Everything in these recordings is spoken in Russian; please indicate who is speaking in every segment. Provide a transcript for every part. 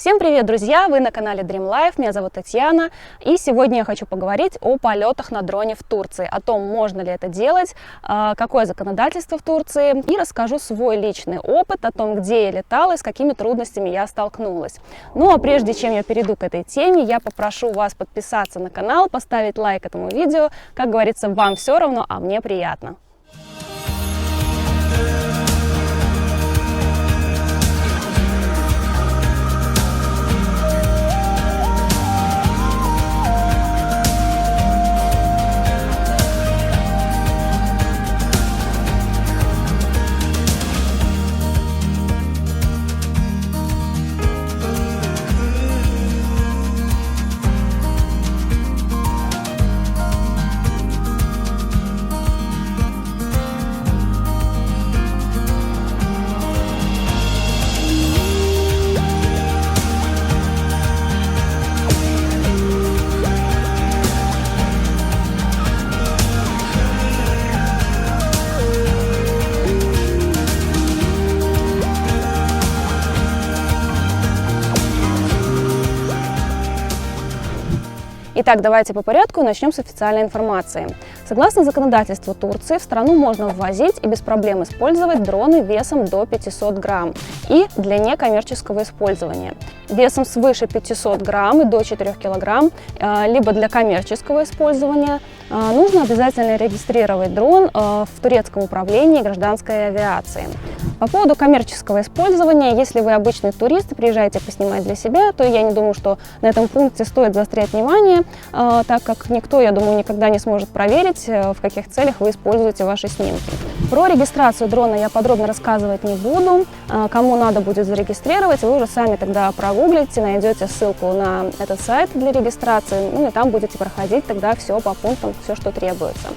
Speaker 1: Всем привет, друзья! Вы на канале Dream Life, меня зовут Татьяна, и сегодня я хочу поговорить о полетах на дроне в Турции, о том, можно ли это делать, какое законодательство в Турции, и расскажу свой личный опыт о том, где я летала и с какими трудностями я столкнулась. Ну а прежде чем я перейду к этой теме, я попрошу вас подписаться на канал, поставить лайк этому видео. Как говорится, вам все равно, а мне приятно. Итак, давайте по порядку и начнем с официальной информации. Согласно законодательству Турции, в страну можно ввозить и без проблем использовать дроны весом до 500 грамм и для некоммерческого использования. Весом свыше 500 грамм и до 4 килограмм, либо для коммерческого использования, нужно обязательно регистрировать дрон в турецком управлении гражданской авиации. По поводу коммерческого использования, если вы обычный турист и приезжаете поснимать для себя, то я не думаю, что на этом пункте стоит заострять внимание, так как никто, я думаю, никогда не сможет проверить, в каких целях вы используете ваши снимки. Про регистрацию дрона я подробно рассказывать не буду. Кому надо будет зарегистрировать, вы уже сами тогда прогуглите, найдете ссылку на этот сайт для регистрации, ну и там будете проходить тогда все по пунктам, все, что требуется.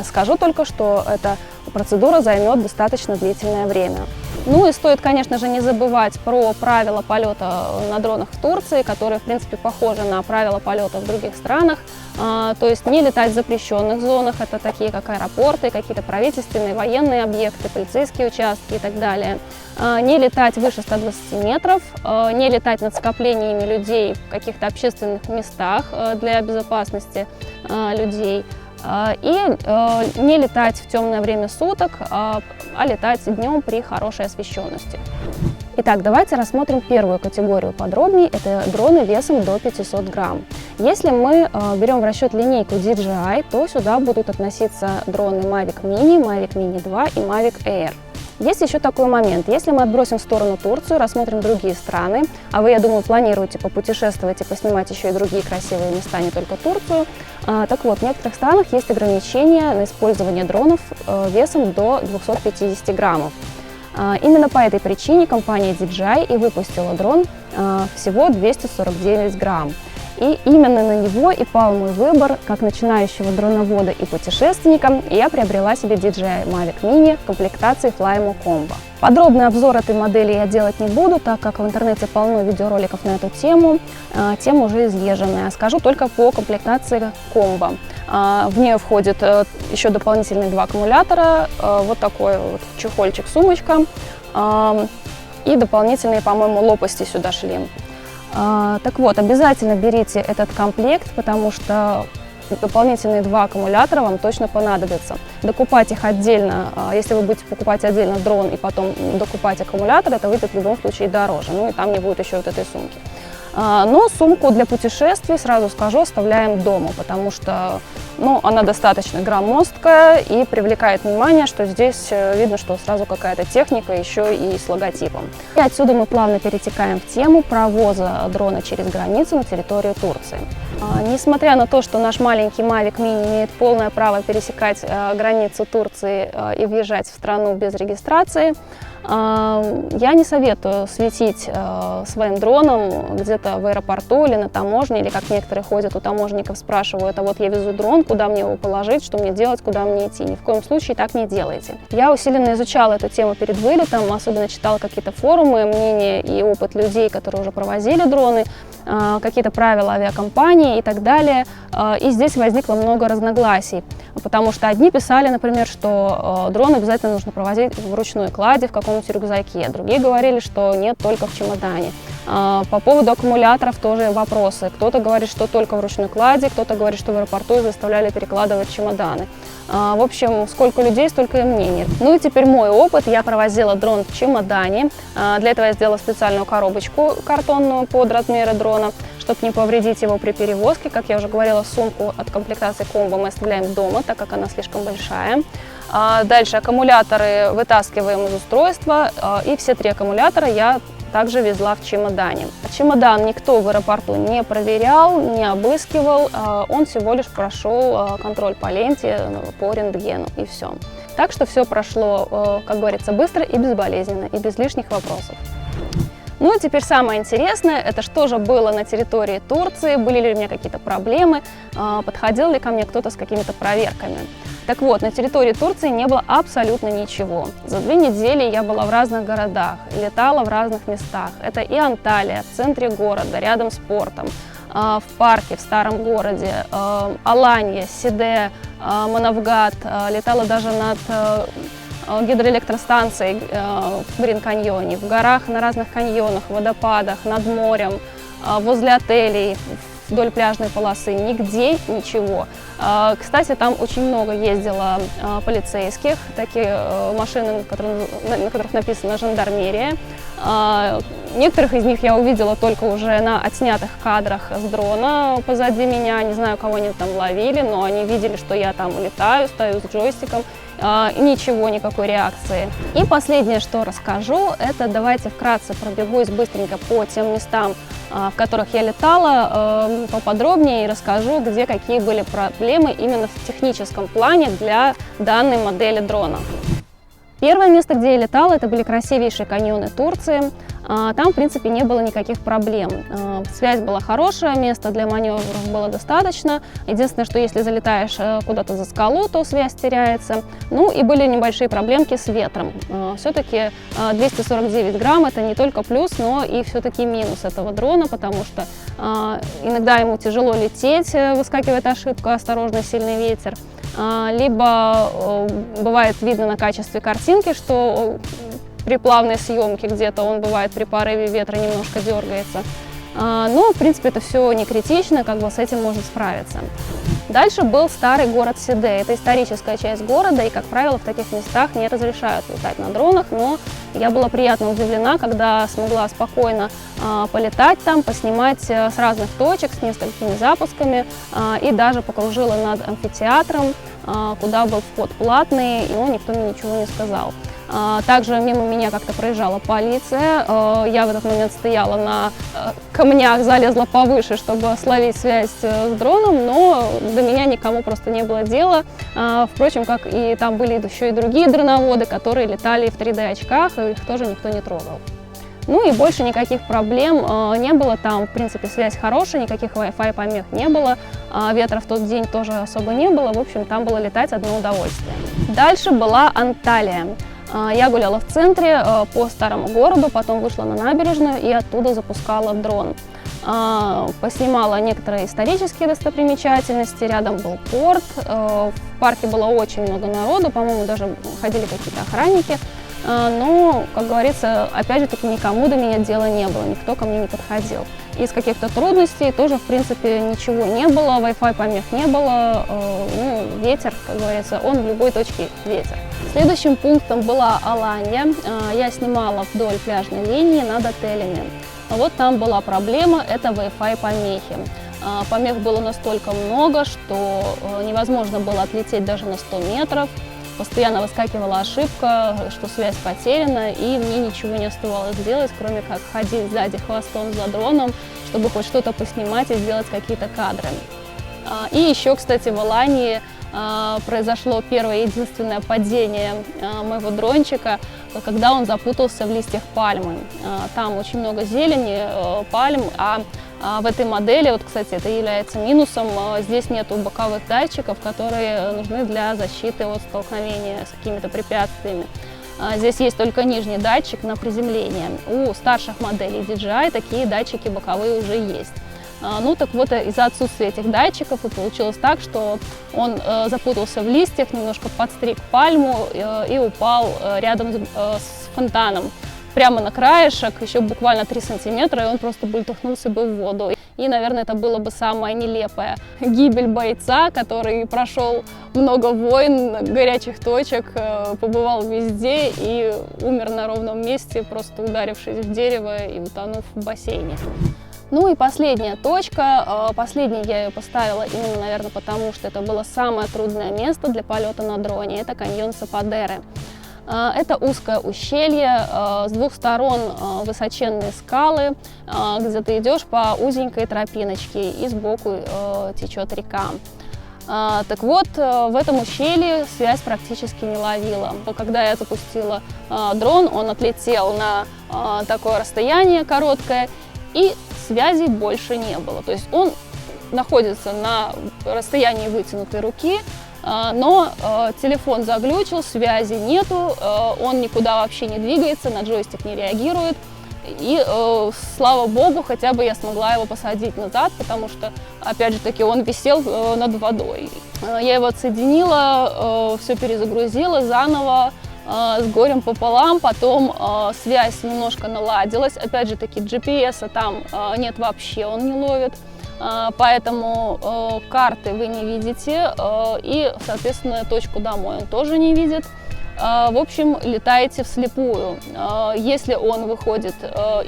Speaker 1: Скажу только, что эта процедура займет достаточно длительное время. Ну и стоит, конечно же, не забывать про правила полета на дронах в Турции, которые, в принципе, похожи на правила полета в других странах. То есть не летать в запрещенных зонах, это такие как аэропорты, какие-то правительственные, военные объекты, полицейские участки и так далее. Не летать выше 120 метров, не летать над скоплениями людей в каких-то общественных местах для безопасности людей. И не летать в темное время суток, а летать днем при хорошей освещенности. Итак, давайте рассмотрим первую категорию подробнее. Это дроны весом до 500 грамм. Если мы берем в расчет линейку DJI, то сюда будут относиться дроны Mavic Mini, Mavic Mini 2 и Mavic Air. Есть еще такой момент. Если мы отбросим в сторону Турцию, рассмотрим другие страны, а вы, я думаю, планируете попутешествовать и поснимать еще и другие красивые места, не только Турцию, так вот, в некоторых странах есть ограничения на использование дронов весом до 250 граммов. Именно по этой причине компания DJI и выпустила дрон всего 249 грамм. И именно на него и пал мой выбор, как начинающего дроновода и путешественника, и я приобрела себе DJI Mavic Mini в комплектации Flymo Combo. Подробный обзор этой модели я делать не буду, так как в интернете полно видеороликов на эту тему, тема уже изъезженная. Скажу только по комплектации Combo. В нее входит еще дополнительные 2 аккумулятора, вот такой вот чехольчик-сумочка и дополнительные, по-моему, лопасти сюда шли. Так вот, обязательно берите этот комплект, потому что дополнительные 2 аккумулятора вам точно понадобятся. Докупать их отдельно, если вы будете покупать отдельно дрон и потом докупать аккумулятор, это выйдет в любом случае дороже, ну и там не будет еще вот этой сумки. Но сумку для путешествий, сразу скажу, оставляем дома, потому что она достаточно громоздкая и привлекает внимание, что здесь видно, что сразу какая-то техника еще и с логотипом. И отсюда мы плавно перетекаем в тему провоза дрона через границу на территорию Турции. Несмотря на то, что наш маленький Mavic Mini имеет полное право пересекать границу Турции и въезжать в страну без регистрации, я не советую светить своим дроном где-то в аэропорту или на таможне, или как некоторые ходят у таможенников, спрашивают, а вот я везу дрон, куда мне его положить, что мне делать, куда мне идти. Ни в коем случае так не делайте. Я усиленно изучала эту тему перед вылетом, особенно читала какие-то форумы, мнения и опыт людей, которые уже провозили дроны, какие-то правила авиакомпании и так далее. И здесь возникло много разногласий, потому что одни писали, например, что дрон обязательно нужно провозить в ручной кладе, в каком-нибудь рюкзаке. Другие говорили, что нет, только в чемодане. По поводу аккумуляторов тоже вопросы. Кто-то говорит, что только в ручной кладе, кто-то говорит, что в аэропорту заставляли перекладывать чемоданы. В общем, сколько людей, столько и мнений. Ну и теперь мой опыт. Я провозила дрон в чемодане. Для этого я сделала специальную коробочку картонную под размеры дрона, чтобы не повредить его при перевозке. Как я уже говорила, сумку от комплектации комбо мы оставляем дома, так как она слишком большая. Дальше аккумуляторы вытаскиваем из устройства, и все 3 аккумулятора я также везла в чемодане. Чемодан никто в аэропорту не проверял, не обыскивал, он всего лишь прошел контроль по ленте, по рентгену, и все. Так что все прошло, как говорится, быстро и безболезненно, и без лишних вопросов. Ну и теперь самое интересное, это что же было на территории Турции, были ли у меня какие-то проблемы, подходил ли ко мне кто-то с какими-то проверками. Так вот, на территории Турции не было абсолютно ничего. За 2 недели я была в разных городах, летала в разных местах. Это и Анталия, в центре города, рядом с портом, в парке, в старом городе, Аланья, Сиде, Манавгат, летала даже над гидроэлектростанцией в Грин-каньоне, в горах, на разных каньонах, водопадах, над морем, возле отелей, вдоль пляжной полосы, нигде ничего. Кстати, там очень много ездило полицейских, такие машины, на которых написано «Жандармерия». Некоторых из них я увидела только уже на отснятых кадрах с дрона позади меня. Не знаю, кого они там ловили, но они видели, что я там летаю, стою с джойстиком. Ничего, никакой реакции. И последнее, что расскажу, это давайте вкратце пробегусь быстренько по тем местам, в которых я летала, поподробнее и расскажу, где какие были проблемы именно в техническом плане для данной модели дрона. Первое место, где я летала, это были красивейшие каньоны Турции. Там, в принципе, не было никаких проблем. Связь была хорошая, места для маневров было достаточно. Единственное, что если залетаешь куда-то за скалу, то связь теряется. Ну и были небольшие проблемки с ветром. Все-таки 249 грамм – это не только плюс, но и все-таки минус этого дрона, потому что иногда ему тяжело лететь, выскакивает ошибка, осторожно, сильный ветер. Либо бывает видно на качестве картинки, что при плавной съемке где-то он бывает при порыве ветра немножко дергается. Но, в принципе, это все не критично, как бы с этим можно справиться. Дальше был старый город Сиде. Это историческая часть города, и, как правило, в таких местах не разрешают летать на дронах, но я была приятно удивлена, когда смогла спокойно полетать там, поснимать с разных точек, с несколькими запусками, и даже покружила над амфитеатром, куда был вход платный, и никто мне ничего не сказал. Также мимо меня как-то проезжала полиция, я в этот момент стояла на камнях, залезла повыше, чтобы словить связь с дроном, но до меня никому просто не было дела. Впрочем, как и там были еще и другие дроноводы, которые летали в 3D-очках, и их тоже никто не трогал. Ну и больше никаких проблем не было, там, в принципе, связь хорошая, никаких Wi-Fi помех не было, ветра в тот день тоже особо не было, в общем, там было летать одно удовольствие. Дальше была Анталия. Я гуляла в центре по старому городу, потом вышла на набережную и оттуда запускала дрон. Поснимала некоторые исторические достопримечательности, рядом был порт, в парке было очень много народу, по-моему, даже ходили какие-то охранники. Но, как говорится, опять же таки никому до меня дела не было, никто ко мне не подходил. Из каких-то трудностей тоже, в принципе, ничего не было, Wi-Fi помех не было, ветер, как говорится, он в любой точке ветер. Следующим пунктом была Аланья. Я снимала вдоль пляжной линии над отелями. Вот там была проблема, это Wi-Fi помехи. Помех было настолько много, что невозможно было отлететь даже на 100 метров. Постоянно выскакивала ошибка, что связь потеряна, и мне ничего не оставалось делать, кроме как ходить сзади хвостом за дроном, чтобы хоть что-то поснимать и сделать какие-то кадры. И еще, кстати, в Алании произошло первое и единственное падение моего дрончика, когда он запутался в листьях пальмы. Там очень много зелени, пальм, а в этой модели, вот, кстати, это является минусом, здесь нету боковых датчиков, которые нужны для защиты от столкновения с какими-то препятствиями. Здесь есть только нижний датчик на приземление. У старших моделей DJI такие датчики боковые уже есть. Ну так вот, из-за отсутствия этих датчиков и получилось так, что он запутался в листьях, немножко подстриг пальму и упал рядом с фонтаном. прямо на краешек, еще буквально 3 сантиметра, и он просто бултыхнулся бы в воду. И, наверное, это было бы самая нелепая гибель бойца, который прошел много войн, горячих точек, побывал везде и умер на ровном месте, просто ударившись в дерево и утонув в бассейне. Ну и последняя точка. Последней я ее поставила именно, наверное, потому что это было самое трудное место для полета на дроне. Это каньон Сападеры. Это узкое ущелье, с двух сторон высоченные скалы, где ты идешь по узенькой тропиночке и сбоку течет река. Так вот, в этом ущелье связь практически не ловила. Когда я запустила дрон, он отлетел на такое расстояние короткое, и связи больше не было. То есть он находится на расстоянии вытянутой руки, но телефон заглючил, связи нету, он никуда вообще не двигается, на джойстик не реагирует. И слава богу, хотя бы я смогла его посадить назад, потому что, опять же таки, он висел над водой. Я его отсоединила, все перезагрузила заново, с горем пополам, потом связь немножко наладилась. Опять же таки, GPS там нет вообще, он не ловит. Поэтому карты вы не видите и, соответственно, точку домой он тоже не видит. В общем, летаете вслепую. Если он выходит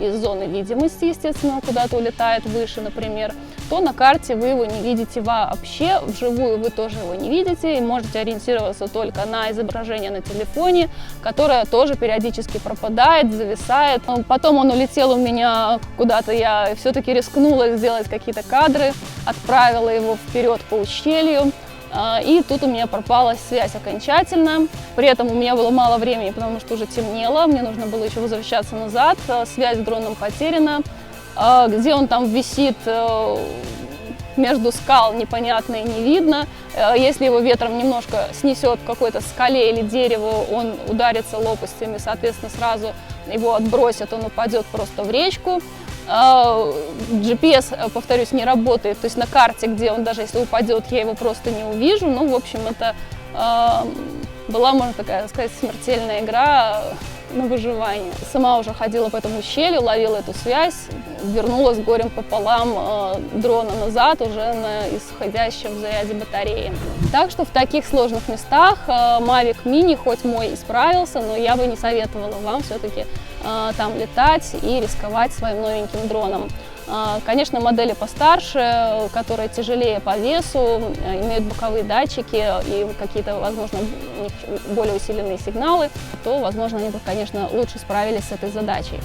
Speaker 1: из зоны видимости, естественно, куда-то улетает выше, например, то на карте вы его не видите вообще, вживую вы тоже его не видите и можете ориентироваться только на изображение на телефоне, которое тоже периодически пропадает, зависает. Потом он улетел у меня куда-то, я все-таки рискнула сделать какие-то кадры, отправила его вперед по ущелью. И тут у меня пропала связь окончательно. При этом у меня было мало времени, потому что уже темнело. Мне нужно было еще возвращаться назад. Связь с дроном потеряна. Где он там висит между скал, непонятно и не видно. Если его ветром немножко снесет к какой-то скале или дереву, он ударится лопастями, соответственно, сразу его отбросят, он упадет просто в речку. GPS, повторюсь, не работает, то есть на карте, где он даже если упадет, я его просто не увижу. Ну, в общем, это была, можно такая сказать, смертельная игра на выживание. Сама уже ходила по этому ущелью, ловила эту связь, вернула с горем пополам дрона назад уже на исходящем заряде батареи. Так что в таких сложных местах Mavic Mini, хоть мой и справился, но я бы не советовала вам все-таки там летать и рисковать своим новеньким дроном. Конечно, модели постарше, которые тяжелее по весу, имеют боковые датчики и какие-то, возможно, более усиленные сигналы, то, возможно, они бы, конечно, лучше справились с этой задачей.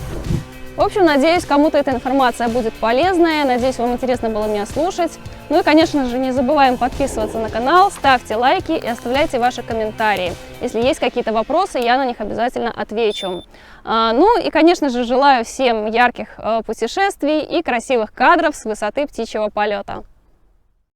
Speaker 1: В общем, надеюсь, кому-то эта информация будет полезная, надеюсь, вам интересно было меня слушать. Ну и, конечно же, не забываем подписываться на канал, ставьте лайки и оставляйте ваши комментарии. Если есть какие-то вопросы, я на них обязательно отвечу. Ну и, конечно же, желаю всем ярких путешествий и красивых кадров с высоты птичьего полета.